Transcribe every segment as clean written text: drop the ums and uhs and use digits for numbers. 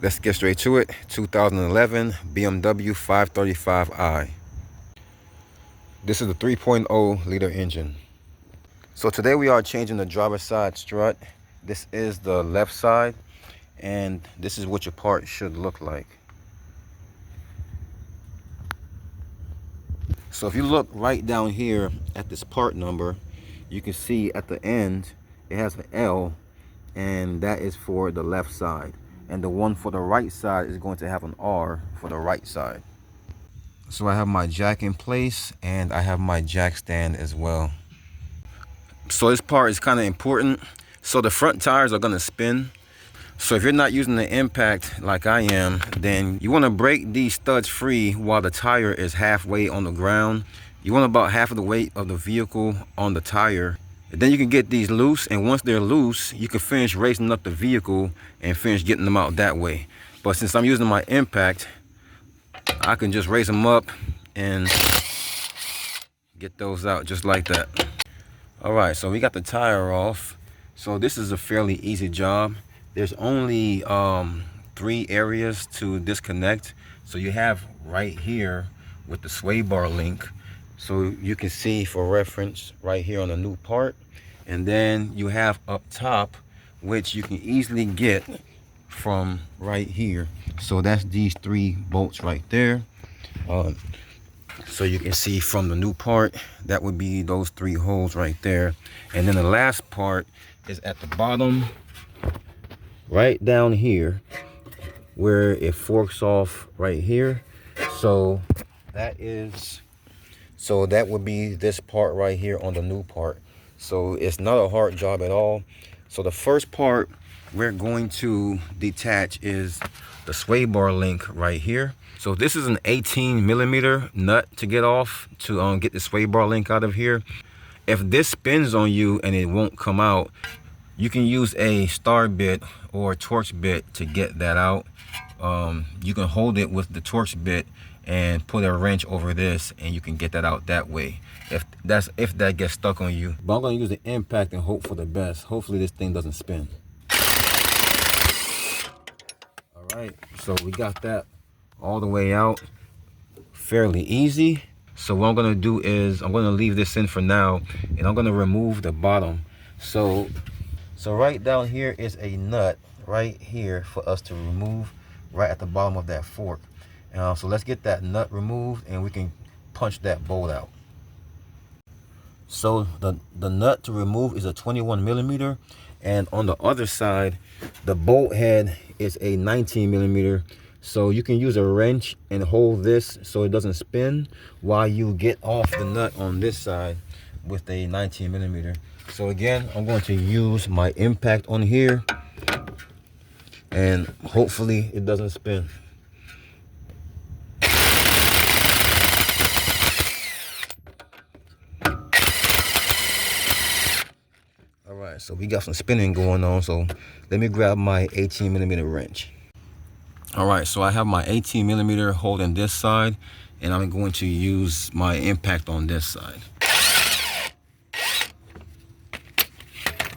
Let's get straight to it. 2011 BMW 535i. This is the 3.0 liter engine. So today we are changing the driver's side strut. This is the left side, and this is what your part should look like. So if you look right down here at this part number, you can see at the end it has an L, and that is for the left side, and the one for the right side is going to have an R for the right side. So I have my jack in place, and I have my jack stand as well. So this part is kind of important. So the front tires are going to spin. So if you're not using the impact like I am, then you want to break these studs free while the tire is halfway on the ground. You want about half of the weight of the vehicle on the tire. And then you can get these loose, and once they're loose, you can finish raising up the vehicle and finish getting them out that way. But since I'm using my impact, I can just raise them up and get those out just like that. All right, so we got the tire off. So this is a fairly easy job. There's only 3 areas to disconnect. So you have right here with the sway bar link. So you can see for reference right here on the new part. And then you have up top, which you can easily get from right here. So that's these 3 bolts right there. So you can see from the new part, that would be those 3 holes right there. And then the last part is at the bottom, right down here, where it forks off right here. So that would be this part right here on the new part. So it's not a hard job at all. So the first part we're going to detach is the sway bar link right here. So this is an 18mm nut to get off, to get the sway bar link out of here. If this spins on you and it won't come out, you can use a star bit or torx bit to get that out. You can hold it with the torx bit and put a wrench over this, and you can get that out that way if that gets stuck on you. But I'm going to use the impact and hope for the best. Hopefully this thing doesn't spin. All right, so we got that all the way out. Fairly easy. So what I'm going to do is I'm going to leave this in for now, and I'm going to remove the bottom. So right down here is a nut right here for us to remove right at the bottom of that fork. So let's get that nut removed, and we can punch that bolt out. So the nut to remove is a 21mm, and on the other side, the bolt head is a 19mm. So you can use a wrench and hold this so it doesn't spin while you get off the nut on this side with a 19mm. So again, I'm going to use my impact on here, and hopefully it doesn't spin. All right, so we got some spinning going on. So let me grab my 18mm wrench. All right, so I have my 18mm holding this side, and I'm going to use my impact on this side.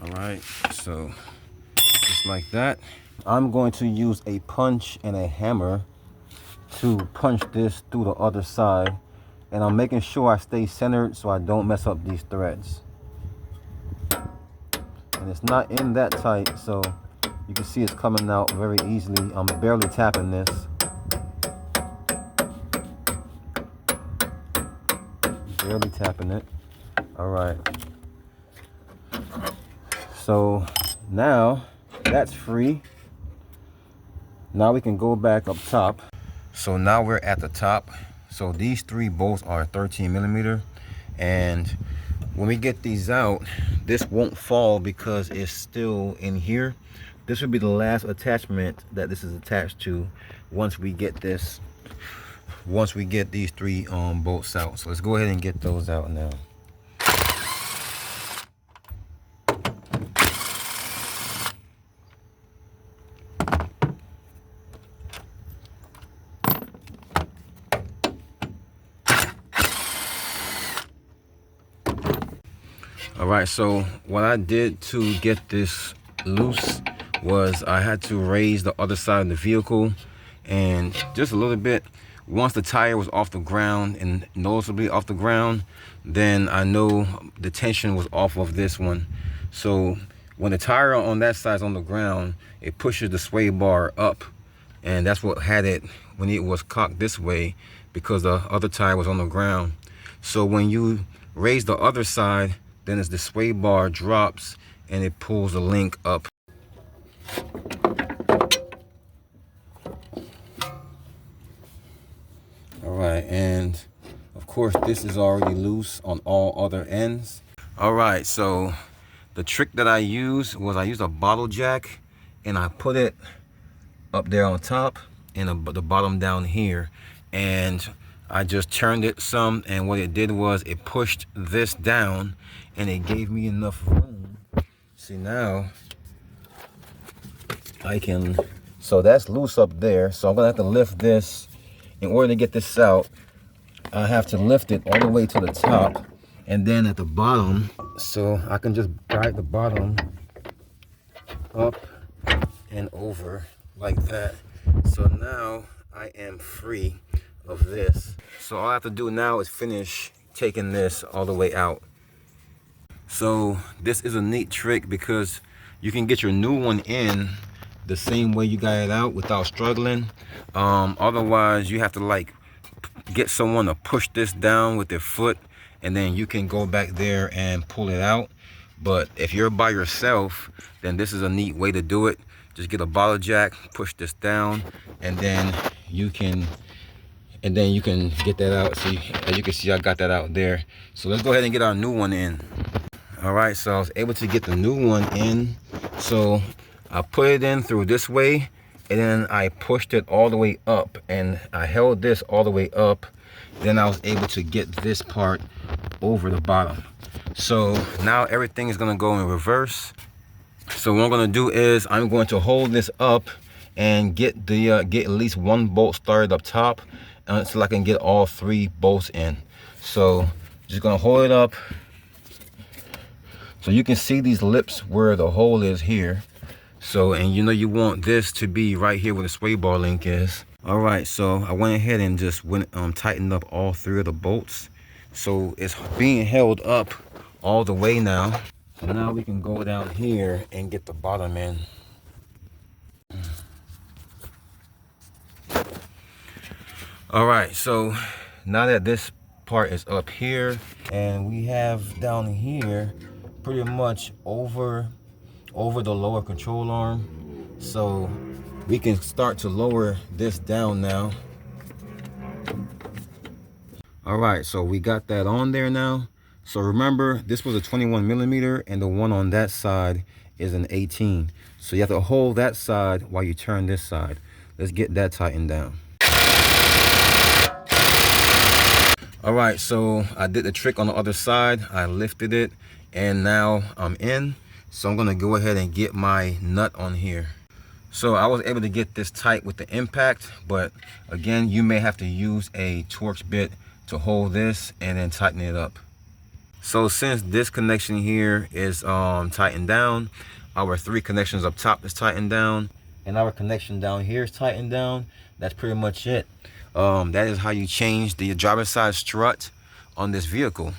All right, so just like that. I'm going to use a punch and a hammer to punch this through the other side, and I'm making sure I stay centered so I don't mess up these threads. And it's not in that tight, so you can see it's coming out very easily. I'm barely tapping this. Barely tapping it. All right. So now that's free. Now we can go back up top. So now we're at the top. So these 3 bolts are 13mm, and when we get these out, this won't fall because it's still in here. This will be the last attachment that this is attached to once we get these 3 bolts out. So let's go ahead and get those out now. All right, so what I did to get this loose was I had to raise the other side of the vehicle, and just a little bit. Once the tire was off the ground and noticeably off the ground, then I know the tension was off of this one. So when the tire on that side is on the ground, it pushes the sway bar up, and that's what had it when it was cocked this way, because the other tire was on the ground. So when you raise the other side, then as the sway bar drops and it pulls the link up. All right, and of course this is already loose on all other ends. All right, so the trick that I used was I used a bottle jack, and I put it up there on top and the bottom down here, and I just turned it some, and what it did was it pushed this down and it gave me enough room. See, now I can, so that's loose up there, so I'm gonna have to lift this. In order to get this out, I have to lift it all the way to the top, and then at the bottom, so I can just guide the bottom up and over like that. So now I am free of this. So all I have to do now is finish taking this all the way out. So this is a neat trick because you can get your new one in the same way you got it out without struggling. Otherwise you have to like get someone to push this down with their foot, and then you can go back there and pull it out. But if you're by yourself, then this is a neat way to do it. Just get a bottle jack, push this down, and then you can get that out. See, as you can see, I got that out there. So let's go ahead and get our new one in. All right, so I was able to get the new one in. So I put it in through this way, and then I pushed it all the way up, and I held this all the way up. Then I was able to get this part over the bottom. So now everything is gonna go in reverse. So what I'm gonna do is I'm going to hold this up and get at least one bolt started up top, so I can get all 3 bolts in. So just gonna hold it up. So you can see these lips where the hole is here. So, and you know you want this to be right here where the sway bar link is. All right, so I went ahead and just tightened up all 3 of the bolts. So it's being held up all the way now. So now we can go down here and get the bottom in. All right, so now that this part is up here, and we have down here pretty much over the lower control arm, so we can start to lower this down now. All right, so we got that on there now. So remember, this was a 21 millimeter, and the one on that side is an 18. So you have to hold that side while you turn this side. Let's get that tightened down. All right, so I did the trick on the other side. I lifted it, and now I'm in. So I'm gonna go ahead and get my nut on here. So I was able to get this tight with the impact, but again, you may have to use a Torx bit to hold this and then tighten it up. So since this connection here is tightened down, our 3 connections up top is tightened down, and our connection down here is tightened down, that's pretty much it. That is how you change the driver's side strut on this vehicle.